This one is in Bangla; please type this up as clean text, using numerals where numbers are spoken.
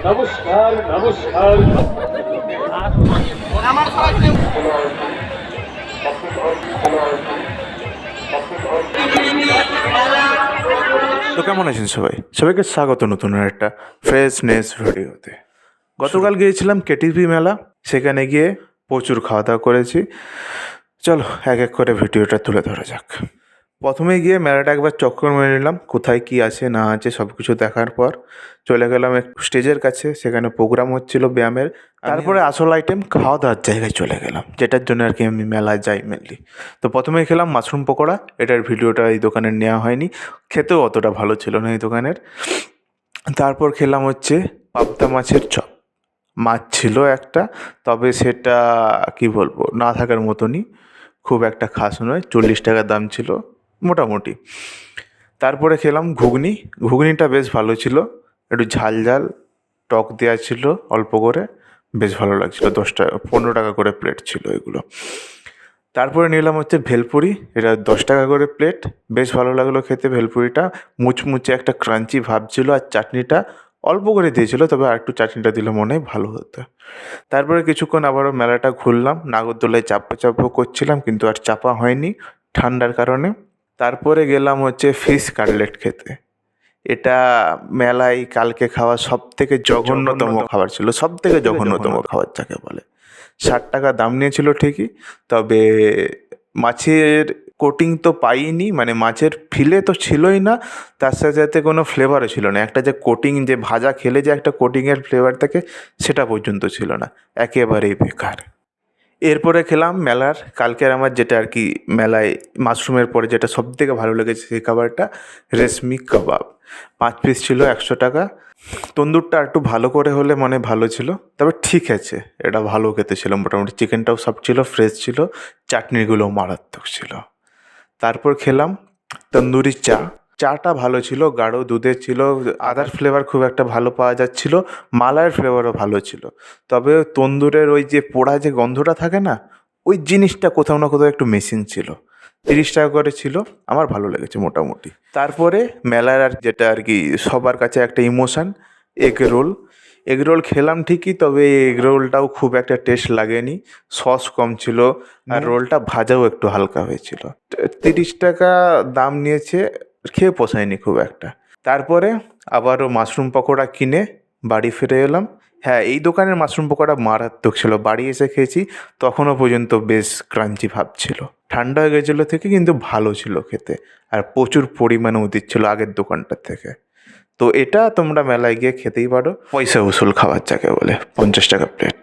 নমস্কার নমস্কার। তো কেমন আছেন সবাই? সবাইকে স্বাগত নতুন একটা ফ্রেশনেস ভিডিওতে। গতকাল গিয়েছিলাম কেটিভি মেলা, সেখানে গিয়ে প্রচুর খাওয়া দাওয়া করেছি। চলো এক এক করে ভিডিওটা তুলে ধরা যাক। প্রথমে গিয়ে মেলাটা একবার চক্কর মেরে নিলাম, কোথায় কি আছে না আছে সব কিছু দেখার পর চলে গেলাম একটু স্টেজের কাছে, সেখানে প্রোগ্রাম হচ্ছিল ব্যায়ামের। তারপরে আসল আইটেম খাওয়া দাওয়ার জায়গায় চলে গেলাম, যেটার জন্য আর কি আমি মেলায় যাই মেনলি। তো প্রথমে খেলাম মাশরুম পকোড়া। এটার ভিডিওটা এই দোকানের নেওয়া হয়নি, খেতেও অতটা ভালো ছিল না এই দোকানের। তারপর খেলাম হচ্ছে পাবদা মাছের চপ। মাছ ছিল একটা, তবে সেটা কি বলবো, না থাকার মতনই, খুব একটা খাস নয়। 40 টাকা দাম ছিল মোটামুটি। তারপরে খেলাম ঘুগনি। ঘুগনিটা বেশ ভালো ছিল, একটু ঝাল ঝাল, টক দেওয়া ছিল অল্প করে, বেশ ভালো লাগছিলো। 10 টাকা 15 টাকা করে প্লেট ছিল এগুলো। তারপরে নিলাম হচ্ছে ভেলপুরি, এটা 10 টাকা করে প্লেট। বেশ ভালো লাগলো খেতে ভেলপুরিটা, মুচমুচে একটা ক্রাঞ্চি ভাব ছিল। আর চাটনিটা অল্প করে দিয়েছিল, তবে আর একটু চাটনিটা দিলে মনে হয় ভালো হতো। তারপরে কিছুক্ষণ আবারও মেলাটা ঘুরলাম, নাগরদোলায় চাপা করছিলাম, কিন্তু আর চাপা হয়নি ঠান্ডার কারণে। তারপরে গেলাম হচ্ছে ফিশ কাটলেট খেতে। এটা মেলায় কালকে খাওয়া সব থেকে জঘন্যতম খাবার ছিল, সব থেকে জঘন্যতম খাবার যাকে বলে। 60 টাকা দাম নিয়েছিল ঠিকই, তবে মাছের কোটিং তো পাইনি, মানে মাছের ফিলে তো ছিলই না, তার সাথে সাথে কোনো ফ্লেভারও ছিল না। একটা যে কোটিং, যে ভাজা খেলে যে একটা কোটিংয়ের ফ্লেভার থাকে, সেটা পর্যন্ত ছিল না, একেবারেই বেকার। এরপরে খেলাম মেলার কালকের আমার যেটা আর কি মেলায় মাশরুমের পরে যেটা সব থেকে ভালো লেগেছে সেই খাবারটা, রেশমি কাবাব। 5 পিস ছিল 100 টাকা। তন্দুরটা একটু ভালো করে হলে মনে ভালো ছিল, তবে ঠিক আছে, এটা ভালো খেতে ছিল মোটামুটি। চিকেনটাও সব ছিল, ফ্রেশ ছিল, চাটনিগুলোও মারাত্মক ছিল। তারপর খেলাম তন্দুরি চা। চাটা ভালো ছিল, গাঢ় দুধের ছিল, আদার ফ্লেভার খুব একটা ভালো পাওয়া যাচ্ছিল, মালাইয়ের ফ্লেভারও ভালো ছিল। তবে তন্দুরের ওই যে পোড়া যে গন্ধটা থাকে না, ওই জিনিসটা কোথাও না কোথাও একটু মিসিং ছিল। 30 টাকা করে ছিল, আমার ভালো লেগেছে মোটামুটি। তারপরে মেলার আর যেটা আর কি সবার কাছে একটা emotion, egg roll. Egg roll খেলাম ঠিকই, তবে এগ রোলটাও খুব একটা টেস্ট লাগেনি, সস কম ছিল, আর রোলটা ভাজাও একটু হালকা হয়েছিল। 30 টাকা দাম নিয়েছে, খেয়ে পোষায়নি খুব একটা। তারপরে আবারও মাশরুম পকোড়া কিনে বাড়ি ফিরে এলাম। হ্যাঁ, এই দোকানের মাশরুম পকোড়া মারাত্মক ছিল। বাড়ি এসে খেয়েছি, তখনও পর্যন্ত বেশ ক্রাঞ্চি ভাব ছিল। ঠান্ডা হয়ে গেছিলো থেকে, কিন্তু ভালো ছিল খেতে, আর প্রচুর পরিমাণেও দিচ্ছিল আগের দোকানটার থেকে। তো এটা তোমরা মেলায় গিয়ে খেতেই পারো, পয়সা উসুল খাবার যাকে বলে, 50 টাকা প্লেট।